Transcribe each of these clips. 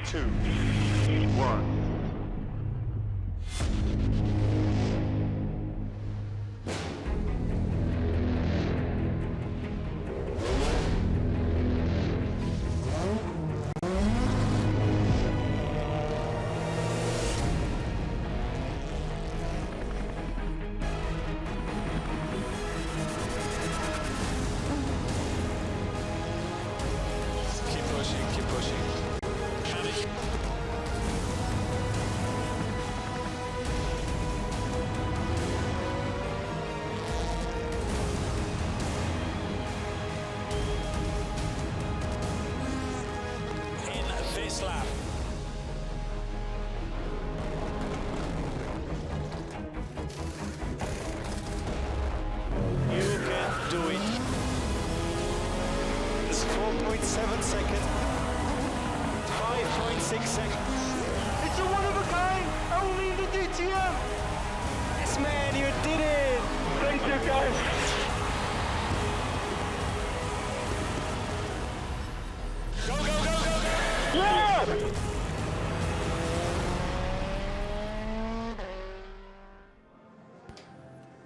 2, 1. Keep pushing. In this lap. You can do it. It's 4.7 seconds. 5.6 seconds. It's a one of a kind, only in the DTM. Yes, man, you did it. Thank you, guys. Go, go, go, go, go. Yeah!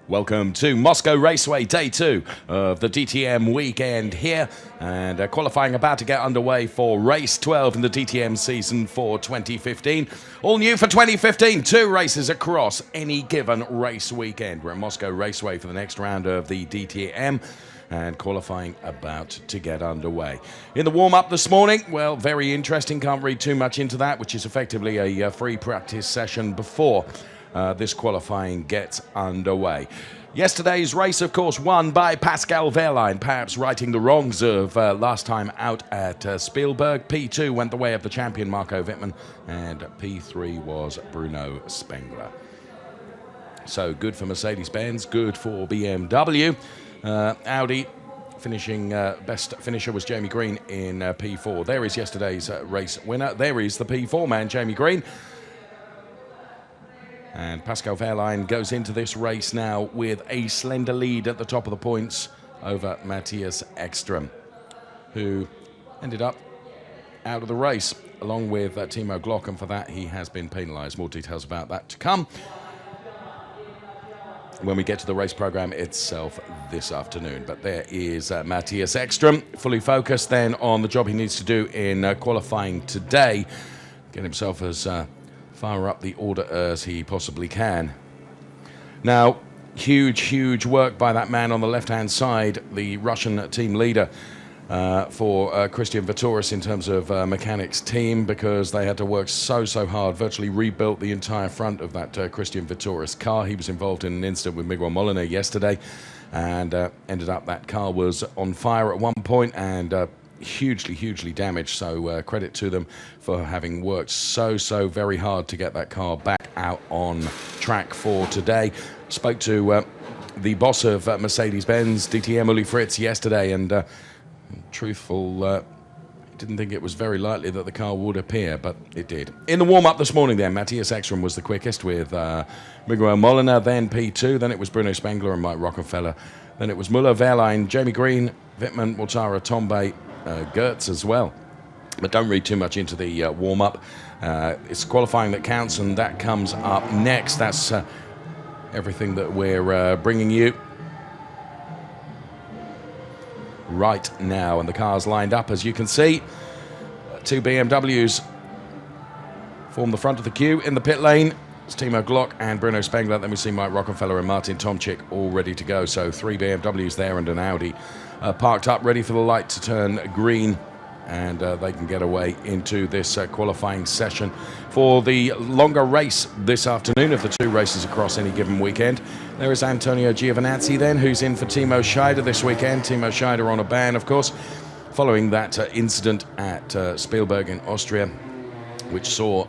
Welcome to Moscow Raceway, day 2 of the DTM weekend here, and qualifying about to get underway for race 12 in the DTM season for 2015. All new for 2015, 2 races across any given race weekend. We're at Moscow Raceway for the next round of the DTM, and qualifying about to get underway. In the warm-up this morning, well, very interesting, can't read too much into that, which is effectively a free practice session before this qualifying gets underway. Yesterday's race, of course, won by Pascal Wehrlein, perhaps righting the wrongs of last time out at Spielberg. P2 went the way of the champion Marco Wittmann, and P3 was Bruno Spengler. So good for Mercedes-Benz, good for BMW. Audi finishing, best finisher was Jamie Green in P4. There is yesterday's race winner. There is the P4 man, Jamie Green. And Pascal Wehrlein goes into this race now with a slender lead at the top of the points over Matthias Ekström, who ended up out of the race, along with Timo Glock, and for that he has been penalised. More details about that to come when we get to the race program itself this afternoon. But there is Matthias Ekström, fully focused then on the job he needs to do in qualifying today, get himself as far up the order as he possibly can. Now, huge work by that man on the left-hand side, the Russian team leader for Christian Vitouris in terms of mechanics team, because they had to work so hard, virtually rebuilt the entire front of that Christian Vitouris car. He was involved in an incident with Miguel Molina yesterday, and ended up that car was on fire at one point and hugely damaged. So credit to them for having worked so very hard to get that car back out on track for today. Spoke to the boss of Mercedes-Benz, DTM, Uli Fritz, yesterday, and truthful, didn't think it was very likely that the car would appear, but it did. In the warm-up this morning then, Matthias Ekström was the quickest with Miguel Molina, then P2, then it was Bruno Spengler and Mike Rockefeller, then it was Müller, Wehrlein, Jamie Green, Wittmann, Mortara, Tombe, Gertz as well. But don't read too much into the warm-up. It's qualifying that counts, and that comes up next. That's everything that we're bringing you right now. And the cars lined up, as you can see. 2 BMWs form the front of the queue. In the pit lane, it's Timo Glock and Bruno Spengler. Then we see Mike Rockefeller and Martin Tomczyk all ready to go. So 3 BMWs there and an Audi parked up, ready for the light to turn green, and they can get away into this qualifying session for the longer race this afternoon of the 2 races across any given weekend. There is Antonio Giovinazzi then, who's in for Timo Scheider this weekend. Timo Scheider on a ban, of course, following that incident at Spielberg in Austria, which saw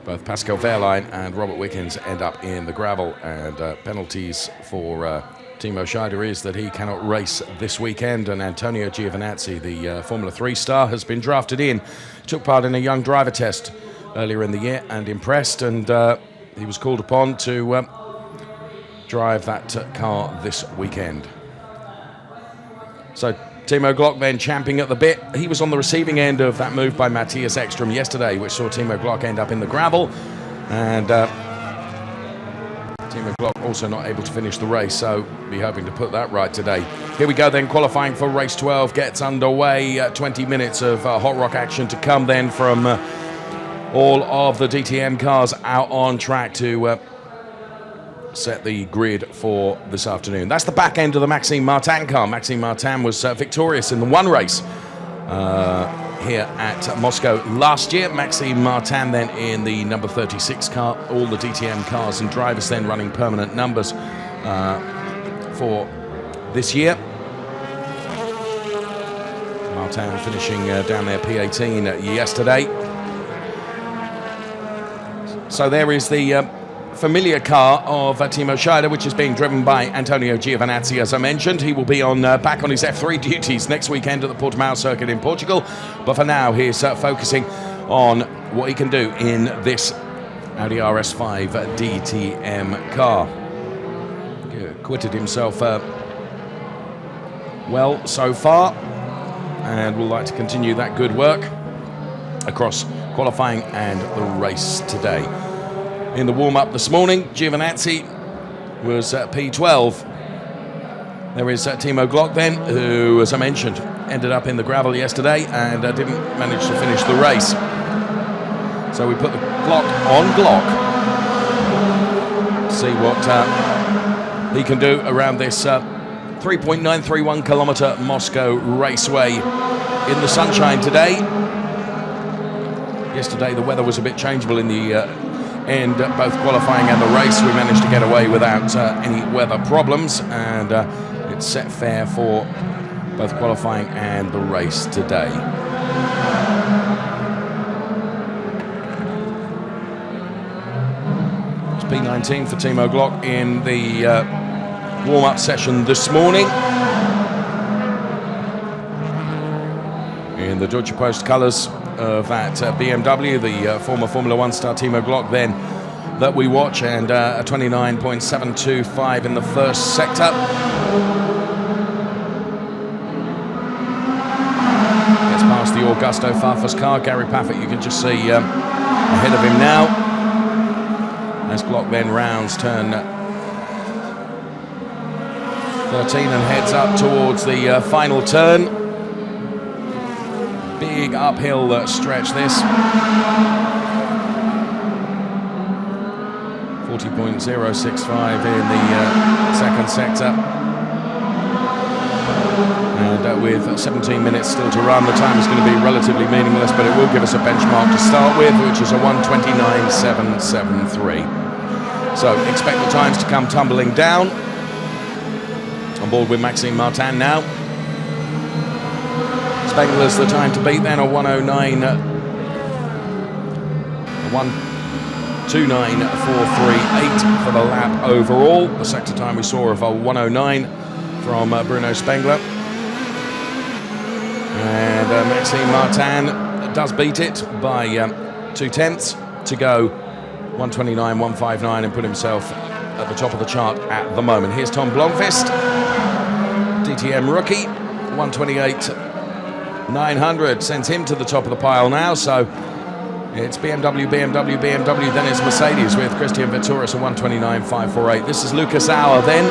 both Pascal Wehrlein and Robert Wickens end up in the gravel, and penalties for Timo Scheider is that he cannot race this weekend. And Antonio Giovinazzi, the Formula 3 star, has been drafted in, took part in a young driver test earlier in the year and impressed, and he was called upon to drive that car this weekend. So Timo Glock then champing at the bit. He was on the receiving end of that move by Matthias Ekstrom yesterday, which saw Timo Glock end up in the gravel. And Timo Glock also not able to finish the race, so be hoping to put that right today. Here we go then, qualifying for race 12 gets underway. 20 minutes of hot rock action to come then from all of the DTM cars out on track to set the grid for this afternoon. That's the back end of the Maxime Martin car. Maxime Martin was victorious in the one race here at Moscow last year. Maxime Martin then in the number 36 car. All the DTM cars and drivers then running permanent numbers for this year. Martin finishing down there P18 yesterday. So there is the familiar car of Timo Scheider, which is being driven by Antonio Giovinazzi, as I mentioned. He will be on back on his F3 duties next weekend at the Portimao circuit in Portugal. But for now, he's focusing on what he can do in this Audi RS5 DTM car. He acquitted himself well so far, and will like to continue that good work across qualifying and the race today. In the warm-up this morning, Giovinazzi was at P12. There is Timo Glock then, who, as I mentioned, ended up in the gravel yesterday and didn't manage to finish the race. So we put the Glock on Glock. See what he can do around this 3.931 kilometer Moscow raceway in the sunshine today. Yesterday the weather was a bit changeable in the end, both qualifying and the race. We managed to get away without any weather problems, and it's set fair for both qualifying and the race today. It's P19 for Timo Glock in the warm-up session this morning. In the Deutsche Post colours of that BMW, the former Formula One star Timo Glock then that we watch, and a 29.725 in the first sector. Gets past the Augusto Farfus car. Gary Paffett, you can just see ahead of him now. As Glock then rounds turn 13 and heads up towards the final turn. Big uphill stretch this. 40.065 in the second sector. And with 17 minutes still to run, the time is going to be relatively meaningless, but it will give us a benchmark to start with, which is a 1:29.773. So expect the times to come tumbling down. On board with Maxime Martin now. Spengler's the time to beat then, a 1:29.438 for the lap overall. The sector time we saw of a 1:09 from Bruno Spengler. And Maxime Martin does beat it by 0.2 to go 1:29.159 and put himself at the top of the chart at the moment. Here's Tom Blomqvist, DTM rookie, 1:28.900 sends him to the top of the pile now. So it's BMW, then it's Mercedes with Christian Vettoris at 1:29.548. This is Lucas Auer then,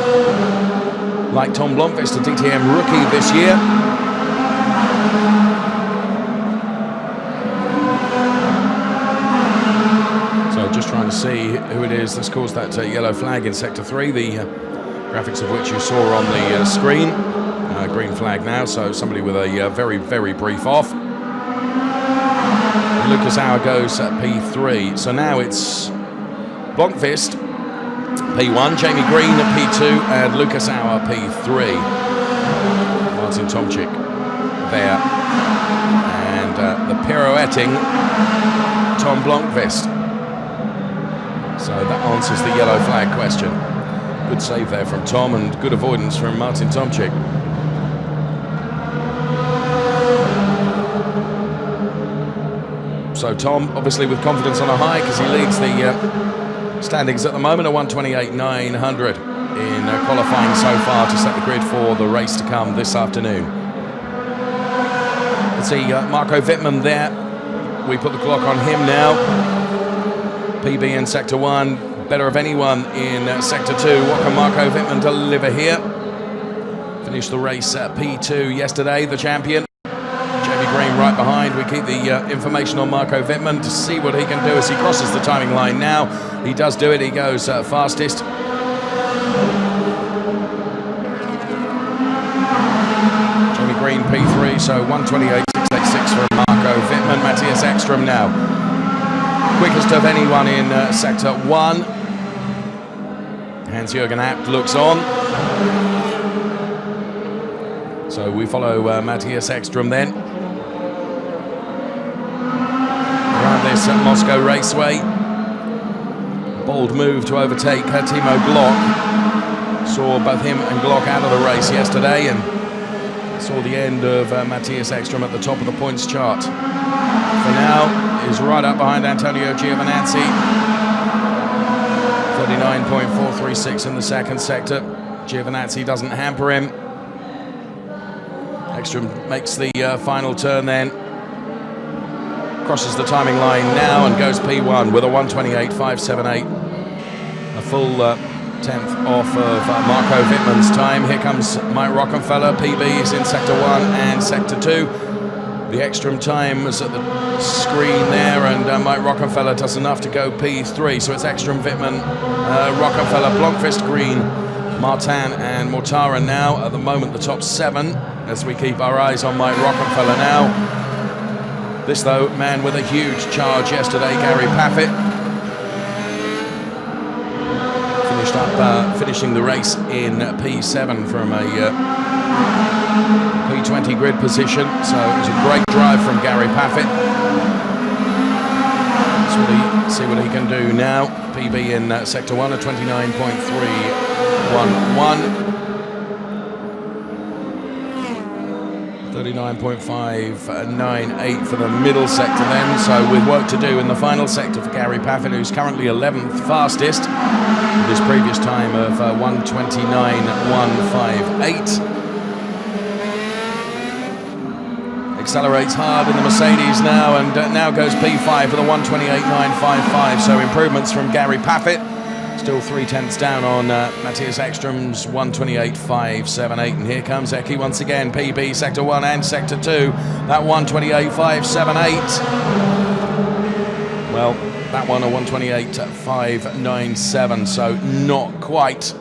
like Tom Blomqvist, a DTM rookie this year. So just trying to see who it is that's caused that yellow flag in Sector 3, the graphics of which you saw on the screen. Green flag now, so somebody with a very, very brief off. Lucas Auer goes at P3. So now it's Blomqvist P1, Jamie Green at P2, and Lucas Auer P3. Martin Tomczyk there. And the pirouetting Tom Blomqvist. So that answers the yellow flag question. Good save there from Tom, and good avoidance from Martin Tomczyk. So Tom, obviously with confidence on a high, because he leads the standings at the moment at 1:28.900 in qualifying so far to set the grid for the race to come this afternoon. Let's see, Marco Wittmann there. We put the clock on him now. PB in Sector 1, better of anyone in Sector 2. What can Marco Wittmann deliver here? Finished the race at P2 yesterday, the champion. Jamie Green right behind. We keep the information on Marco Wittmann to see what he can do as he crosses the timing line now. He does do it, he goes fastest. Jamie Green P3, so 1:28.686 for Marco Wittmann. Matthias Ekström now. Quickest of anyone in Sector 1. Hans-Jürgen Abt looks on. So we follow Matthias Ekström then. Around this Moscow Raceway. Bold move to overtake Timo Glock. Saw both him and Glock out of the race yesterday and saw the end of Matthias Ekström at the top of the points chart. For now, is right up behind Antonio Giovinazzi. 39.436 in the second sector. Giovinazzi doesn't hamper him. Ekström makes the final turn then. Crosses the timing line now and goes P1 with a 1:28.578. A full tenth off of Marco Wittmann's time. Here comes Mike Rockenfeller. PB is in Sector 1 and Sector 2. The Ekström time is at the screen there, and Mike Rockenfeller does enough to go P3. So it's Ekström, Wittmann, Rockenfeller, Blomqvist, Green, Martin and Mortara now. At the moment, the top 7, as we keep our eyes on Mike Rockenfeller now. This, though, man with a huge charge yesterday, Gary Paffett. Finishing the race in P7 from a P20 grid position, so it was a great drive from Gary Paffett. See what he can do now. PB in Sector 1 at 29.311. 39.598 for the middle sector then, so with work to do in the final sector for Gary Paffett, who's currently 11th fastest, with his previous time of 1:29.158. Accelerates hard in the Mercedes now, and now goes P5 with a 1:28.955, so improvements from Gary Paffett. Still 0.3 down on Matthias Ekström's 1:28.578, and here comes Eki once again. PB Sector 1 and Sector 2, that 1:28.578. Well, that one a 1:28.597, so not quite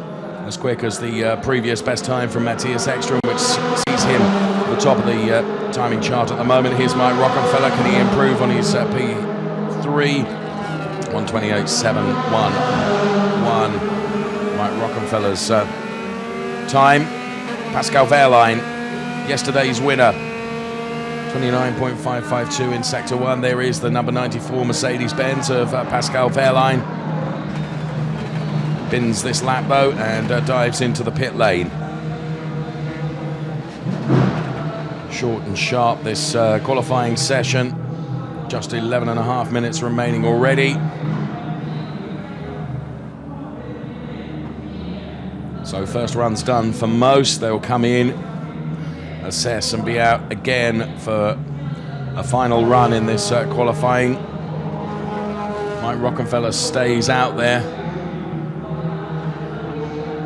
as quick as the previous best time from Matthias Ekström, which sees him at the top of the timing chart at the moment. Here's Mike Rockenfeller. Can he improve on his P3? 1:28.711. Mike Rockenfeller's time. Pascal Wehrlein, yesterday's winner. 29.552 in Sector 1. There is the number 94 Mercedes-Benz of Pascal Wehrlein. Bins this lap though and dives into the pit lane. Short and sharp this qualifying session. Just 11.5 minutes remaining already. So first run's done for most. They'll come in, assess and be out again for a final run in this qualifying. Mike Rockenfeller stays out there.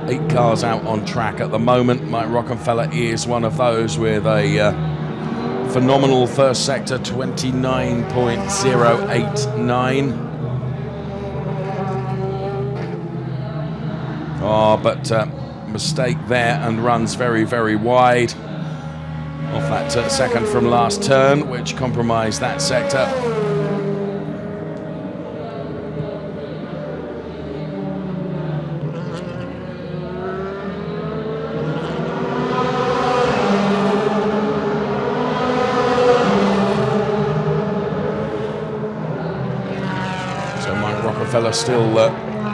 8 cars out on track at the moment. Mike Rockenfeller is one of those with a phenomenal first sector, 29.089. Oh, but mistake there and runs very, very wide off that second from last turn, which compromised that sector. Still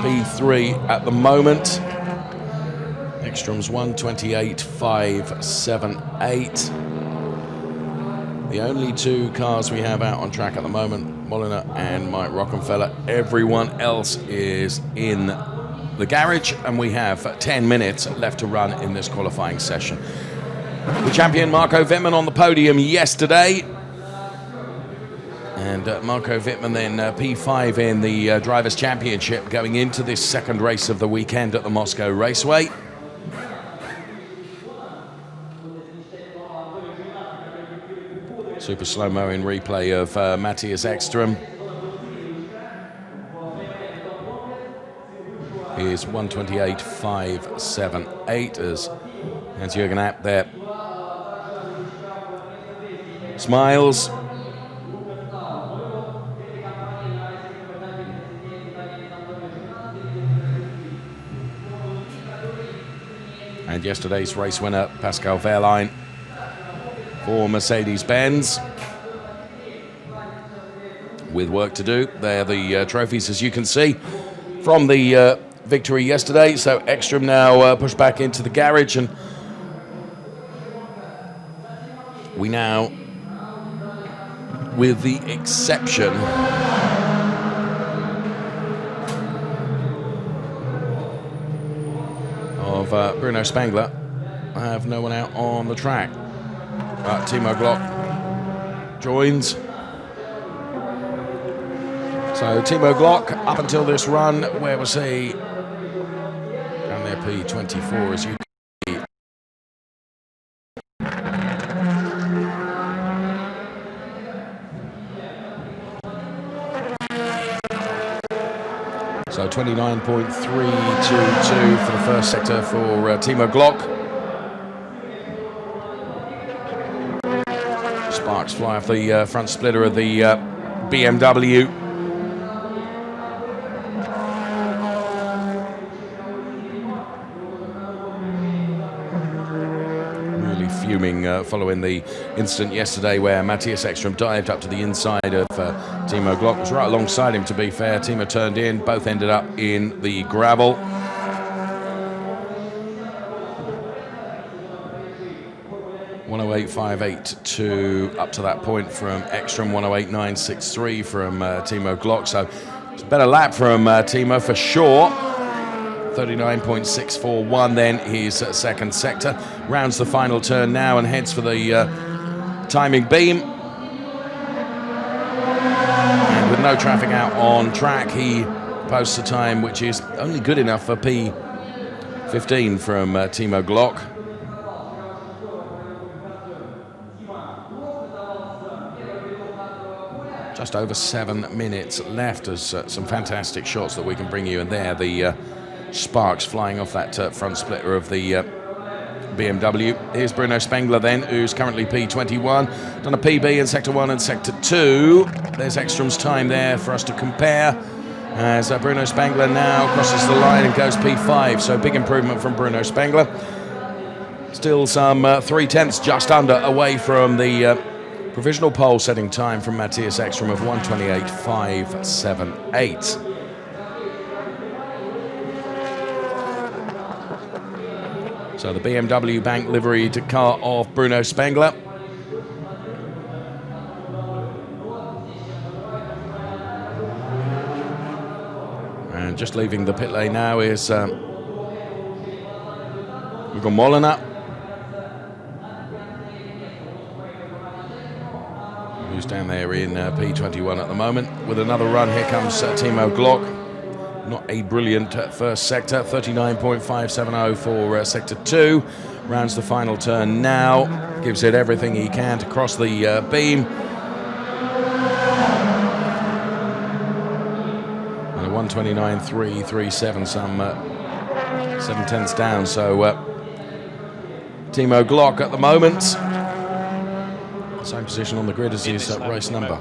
P3 at the moment. Ekström's 1:28.578. The only 2 cars we have out on track at the moment, Molina and Mike Rockenfeller. Everyone else is in the garage, and we have 10 minutes left to run in this qualifying session. The champion Marco Wittmann on the podium yesterday. And Marco Wittmann then P5 in the Drivers' Championship going into this second race of the weekend at the Moscow Raceway. Super slow-mo in replay of Matthias Ekström. Is 1:28.578 as Hans-Jürgen Abt there smiles. And yesterday's race winner, Pascal Wehrlein for Mercedes-Benz. With work to do. They're the trophies, as you can see, from the victory yesterday. So Ekström now pushed back into the garage, and we now, with the exception of Bruno Spengler, I have no one out on the track. Timo Glock joins. So Timo Glock, up until this run, where was he? Down there, P24, as you can see. So 29.322 for the first sector for Timo Glock. Sparks fly off the front splitter of the BMW. Fuming following the incident yesterday where Matthias Ekström dived up to the inside of Timo Glock. Was right alongside him, to be fair. Timo turned in, both ended up in the gravel. (108.582) up to that point from Ekström, 108.963 from Timo Glock. So it's a better lap from Timo for sure. 39.641 then his second sector. Rounds the final turn now and heads for the timing beam. And with no traffic out on track, he posts a time which is only good enough for P15 from Timo Glock. Just over 7 minutes left. As some fantastic shots that we can bring you, and there the sparks flying off that front splitter of the BMW. Here's Bruno Spengler then, who's currently P21. Done a PB in Sector 1 and Sector 2. There's Ekström's time there for us to compare. As Bruno Spengler now crosses the line and goes P5. So big improvement from Bruno Spengler. Still some 0.3 just under away from the provisional pole setting time from Matthias Ekström of 1:28.578. So the BMW Bank liveried car of Bruno Spengler. And just leaving the pit lane now is Hugo Molina, who's down there in P21 at the moment. With another run, here comes Timo Glock. Not a brilliant first sector, 39.570 for Sector 2. Rounds the final turn now, gives it everything he can to cross the beam. And a 1:29.337, some 7/10 down. So Timo Glock at the moment, same position on the grid as his race number.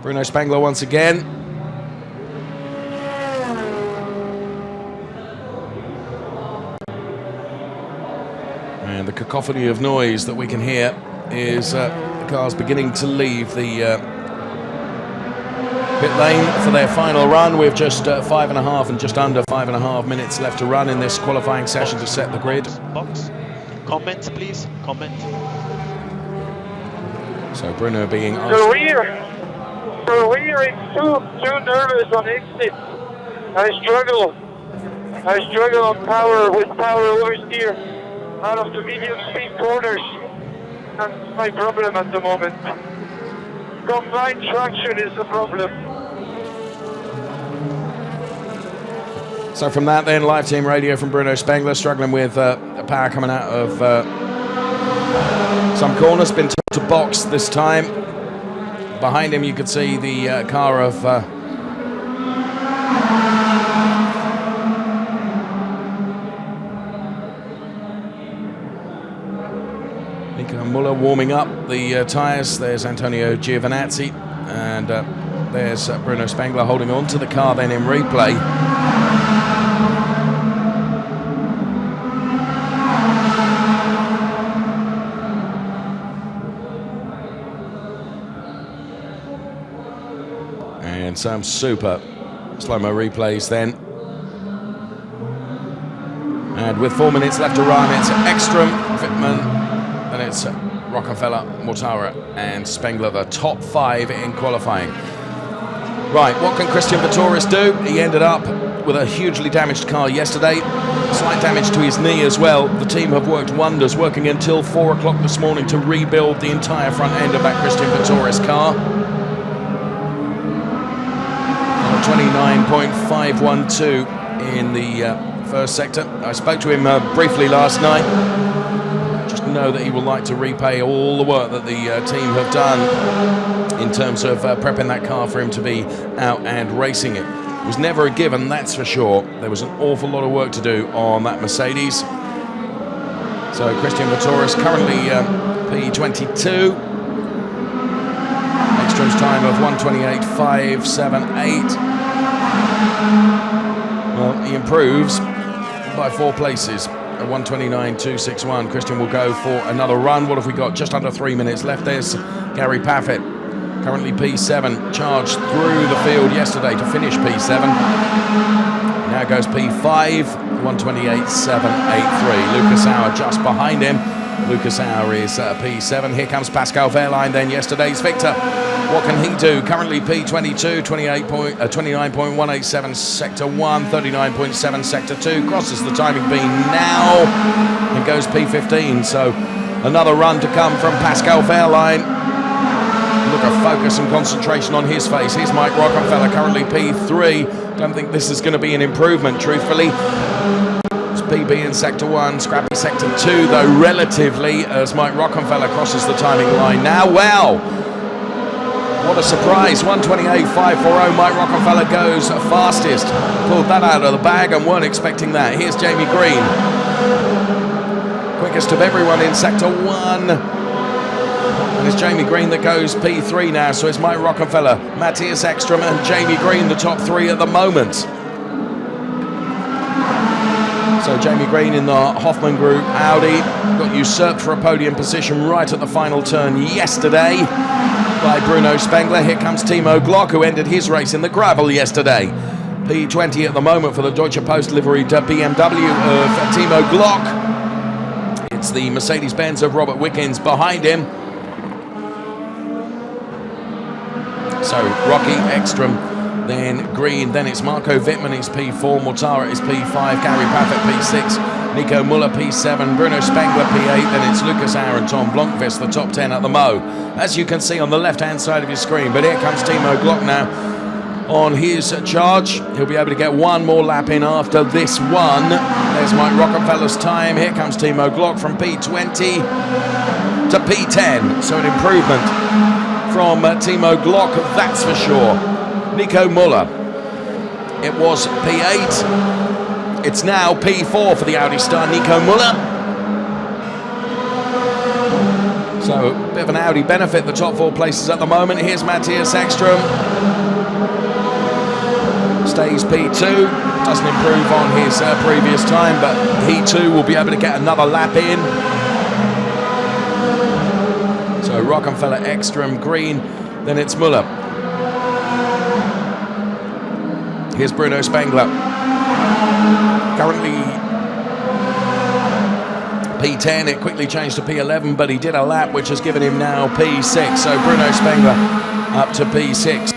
Bruno Spengler once again. And the cacophony of noise that we can hear is the cars beginning to leave the pit lane for their final run. We've just 5.5 and just under 5.5 minutes left to run in this qualifying session to set the grid. Box. Comment, please. Comment. So Bruno being asked. The rear is too nervous on exit. I struggle. I struggle on power with power oversteer out of the medium speed corners. That's my problem at the moment. Combined traction is the problem. So from that then, live team radio from Bruno Spengler, struggling with power coming out of some corners, been told to box this time. Behind him you could see the car of Nico Muller warming up the tyres. There's Antonio Giovinazzi, and there's Bruno Spengler holding on to the car then in replay. And some super slow-mo replays then. And with 4 minutes left to run, it's Ekstrom, Wittmann, then it's Rockefeller, Mortara and Spengler, the top 5 in qualifying. Right, what can Christian Vittoris do? He ended up with a hugely damaged car yesterday. Slight damage to his knee as well. The team have worked wonders, working until 4 o'clock this morning to rebuild the entire front end of that Christian Vittoris car. 29.512 in the first sector. I spoke to him briefly last night. Just know that he would like to repay all the work that the team have done in terms of prepping that car for him to be out and racing it. It was never a given, that's for sure. There was an awful lot of work to do on that Mercedes. So Christian Vittoris currently P22. Ekstrom's time of 1:28.578. Well, he improves by 4 places at 1:29.261. Christian will go for another run. What have we got? Just under 3 minutes left. There's Gary Paffett, currently P7, charged through the field yesterday to finish P7. Now goes P5, 1:28.783. Lucas Auer just behind him. Lucas Auer is P7. Here comes Pascal Wehrlein, then yesterday's victor. What can he do? Currently P22, 29.187 Sector 1, 39.7 Sector 2. Crosses the timing beam now and goes P15. So another run to come from Pascal Wehrlein. Look at focus and concentration on his face. Here's Mike Rockefeller, currently P3. Don't think this is going to be an improvement, truthfully. It's PB in Sector 1, scrappy Sector 2, though relatively, as Mike Rockefeller crosses the timing line now. Wow! What a surprise, 1:28.540, Mike Rockefeller goes fastest. Pulled that out of the bag and weren't expecting that. Here's Jamie Green. Quickest of everyone in Sector 1. And it's Jamie Green that goes P3 now, so it's Mike Rockefeller, Matthias Ekstrom and Jamie Green, the top 3 at the moment. So Jamie Green in the Hoffman Group Audi got usurped for a podium position right at the final turn yesterday by Bruno Spengler. Here comes Timo Glock, who ended his race in the gravel yesterday. P20 at the moment for the Deutsche Post liveried BMW of Timo Glock. It's the Mercedes-Benz of Robert Wickens behind him. So Rocky, Ekstrom, then Green, then it's Marco Wittmann, it's P4, Mortara is P5, Gary Paffett P6, Nico Muller P7, Bruno Spengler P8, then it's Lucas Auer and Tom Blomqvist, the top 10 at the Mo. As you can see on the left-hand side of your screen, but here comes Timo Glock now on his charge. He'll be able to get one more lap in after this one. There's Mike Rockefeller's time. Here comes Timo Glock from P20 to P10, so an improvement from Timo Glock, that's for sure. Nico Muller, it was P8, it's now P4 for the Audi star Nico Muller. So a bit of an Audi benefit, the top 4 places at the moment. Here's Matthias Ekstrom, stays P2, doesn't improve on his previous time, but he too will be able to get another lap in. So Rockefeller, Ekstrom, Green, then it's Muller. Here's Bruno Spengler. Currently P10, it quickly changed to P11, but he did a lap which has given him now P6. So Bruno Spengler up to P6.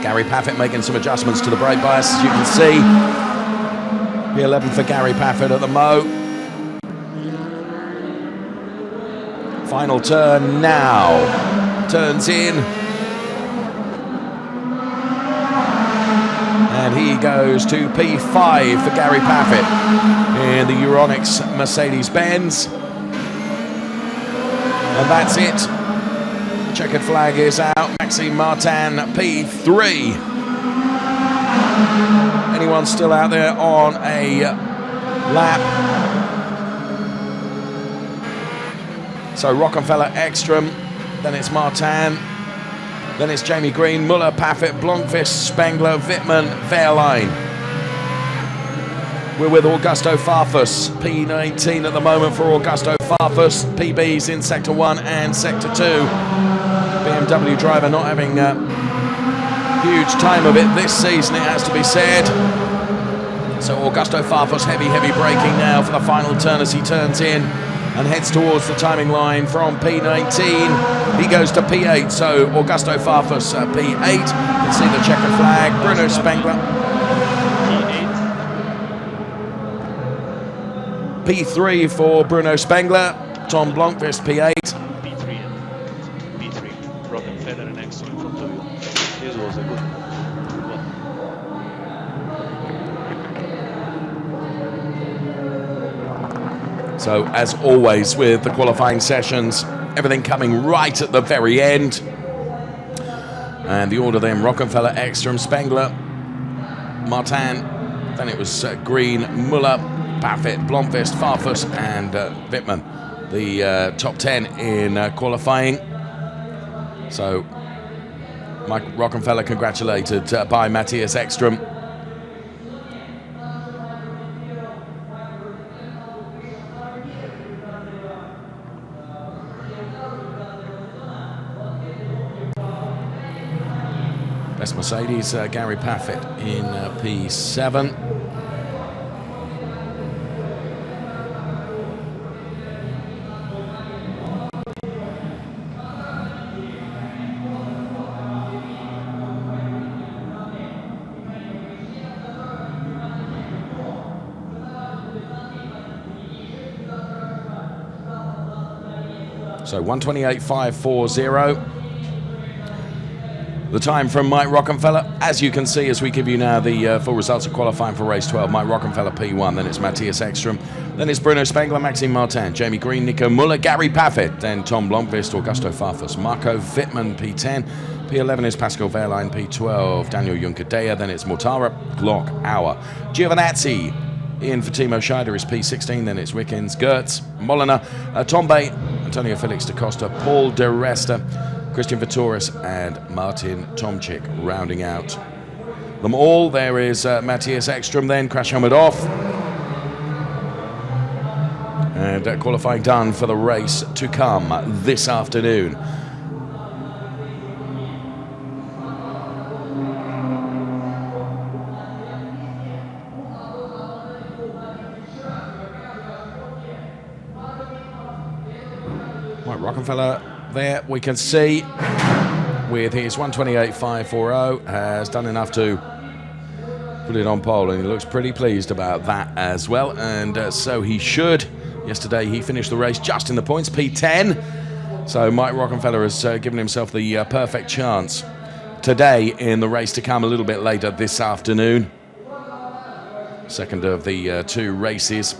Gary Paffett making some adjustments to the brake bias, as you can see. P11 for Gary Paffett at the Mo. Final turn now. Turns in. And he goes to P5 for Gary Paffett in the Euronics Mercedes-Benz. And that's it. Checkered flag is out. Maxime Martin, P3. Anyone still out there on a lap? So Rockefeller, Ekstrom, then it's Martin, then it's Jamie Green, Muller, Paffett, Blomqvist, Spengler, Wittmann, Wehrlein. We're with Augusto Farfus, P19 at the moment for Augusto Farfus. PBs in Sector 1 and Sector 2. BMW driver not having a huge time of it this season, it has to be said. So Augusto Farfus, heavy braking now for the final turn as he turns in and heads towards the timing line from P19. He goes to P8, so Augusto Farfus P8. You can see the checkered flag. Bruno Spengler. P3 for Bruno Spengler. Tom Blomqvist P8. P3 and P3. Rockefeller and Ekstrom from Toyo. This was a good one. So, as always with the qualifying sessions, everything coming right at the very end. And the order then, Rockefeller, Ekstrom, Spengler, Martin. Then it was Green, Muller, Paffett, Blomqvist, Farfus, and Wittmann. The top 10 in qualifying. So, Mike Rockefeller congratulated by Matthias Ekstrom. Best Mercedes, Gary Paffett in P7. So 1:28.540. The time from Mike Rockefeller, as you can see, as we give you now the full results of qualifying for race 12. Mike Rockefeller P1, then it's Matthias Ekstrom, then it's Bruno Spengler, Maxime Martin, Jamie Green, Nico Muller, Gary Paffett, then Tom Blomqvist, Augusto Farfus, Marco Wittmann P10, P11 is Pascal Wehrlein, P12 Daniel Juncadella, then it's Mortara, Glock, Auer, Giovinazzi, in for Timo Scheider is P16, then it's Wickens, Gertz, Molina, Tombe, Antonio Felix da Costa, Paul de Resta, Christian Vittoris and Martin Tomczyk rounding out them all. There is Matthias Ekstrom then, crash helmet off. And qualifying done for the race to come this afternoon. Right, Rockefeller there, we can see with his 1:28.540 has done enough to put it on pole, and he looks pretty pleased about that as well, and so he should. Yesterday he finished the race just in the points, P10, so Mike Rockefeller has given himself the perfect chance today in the race to come a little bit later this afternoon. Second of the two races.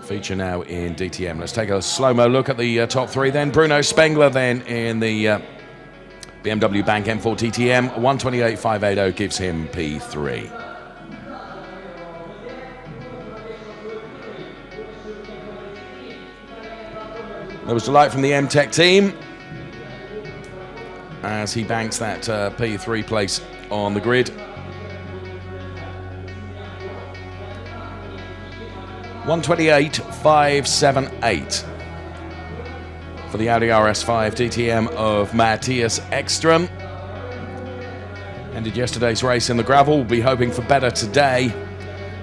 Feature now in DTM. Let's take a slow-mo look at the top three then. Bruno Spengler then in the BMW Bank M4 DTM. 1:28.580 gives him P3. There was delight from the M-Tech team as he banks that P3 place on the grid. 1:28.578 for the Audi RS5 DTM of Matthias Ekstrom. Ended yesterday's race in the gravel. We'll be hoping for better today,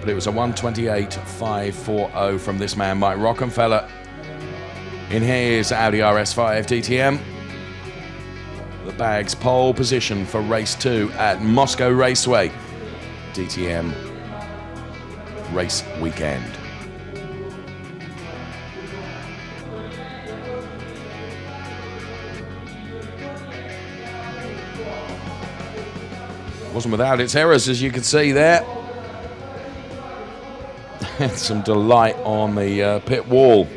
but it was a 1:28.540 from this man, Mike Rockefeller, in his Audi RS5 DTM. the bags. Pole position for race 2 at Moscow Raceway. DTM race weekend. Wasn't without its errors, as you can see there. And some delight on the pit wall.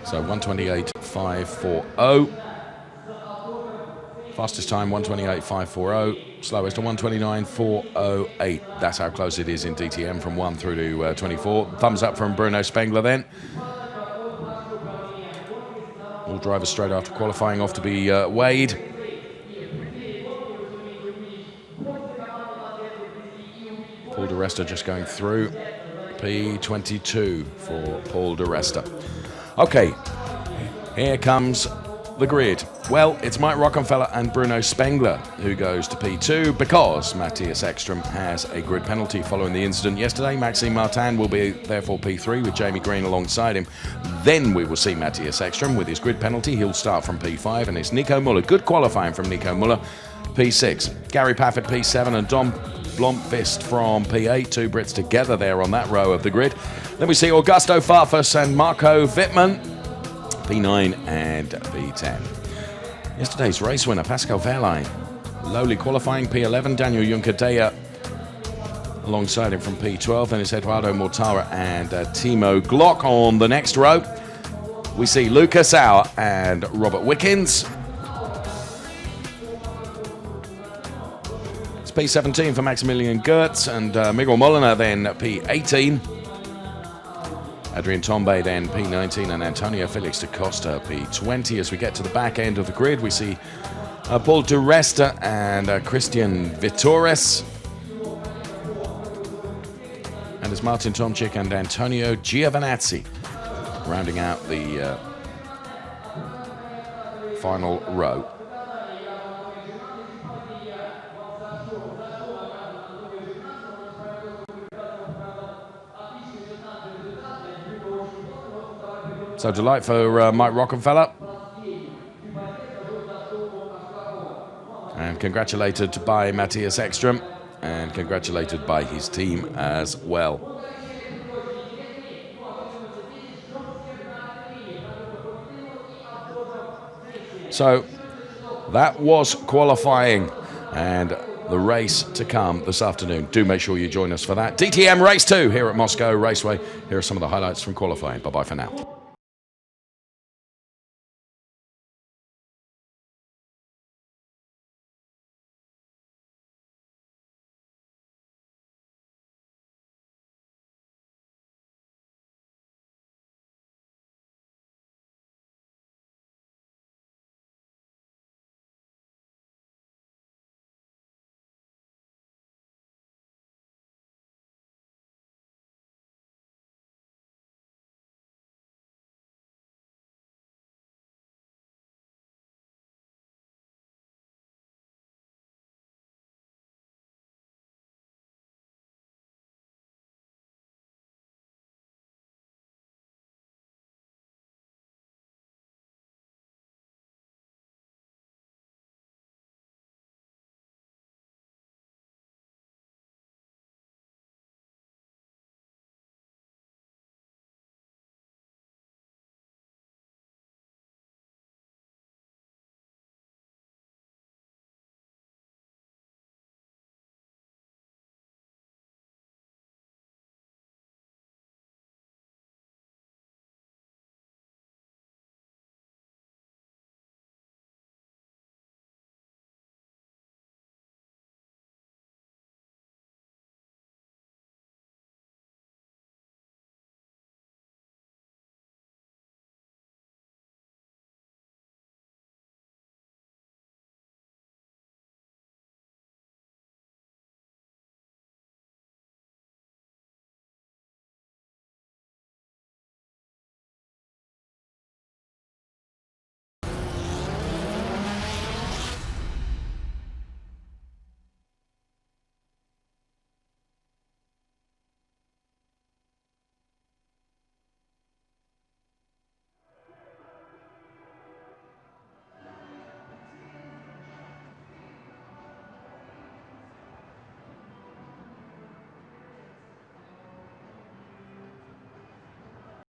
So 1:28.540. Fastest time 1:28.540. Slowest to 1:29.408. That's how close it is in DTM from 1 through to 24. Thumbs up from Bruno Spengler then. All drivers straight after qualifying off to be weighed. Paul di Resta just going through. P22 for Paul di Resta. Okay, here comes the grid. Well, it's Mike Rockenfeller and Bruno Spengler who goes to P2 because Matthias Ekström has a grid penalty following the incident yesterday. Maxime Martin will be therefore P3 with Jamie Green alongside him. Then we will see Matthias Ekström with his grid penalty. He'll start from P5, and it's Nico Muller. Good qualifying from Nico Muller, P6. Gary Paffett P7 and Dom Blomqvist from P8. Two Brits together there on that row of the grid. Then we see Augusto Farfus and Marco Wittmann, P9 and P10. Yesterday's race winner, Pascal Wehrlein, lowly qualifying, P11. Daniel Juncker-Deya alongside him from P12. Then it's Eduardo Mortara and Timo Glock on the next row. We see Lucas Auer and Robert Wickens. It's P17 for Maximilian Goertz and Miguel Molina, then P18. Adrian Tombe then P19 and Antonio Felix da Costa P20. As we get to the back end of the grid, we see Paul di Resta and Christian Vitores. And it's Martin Tomczyk and Antonio Giovinazzi rounding out the final row. So delight for Mike Rockenfeller. And congratulated by Matthias Ekström. And congratulated by his team as well. So that was qualifying and the race to come this afternoon. Do make sure you join us for that. DTM Race 2 here at Moscow Raceway. Here are some of the highlights from qualifying. Bye-bye for now.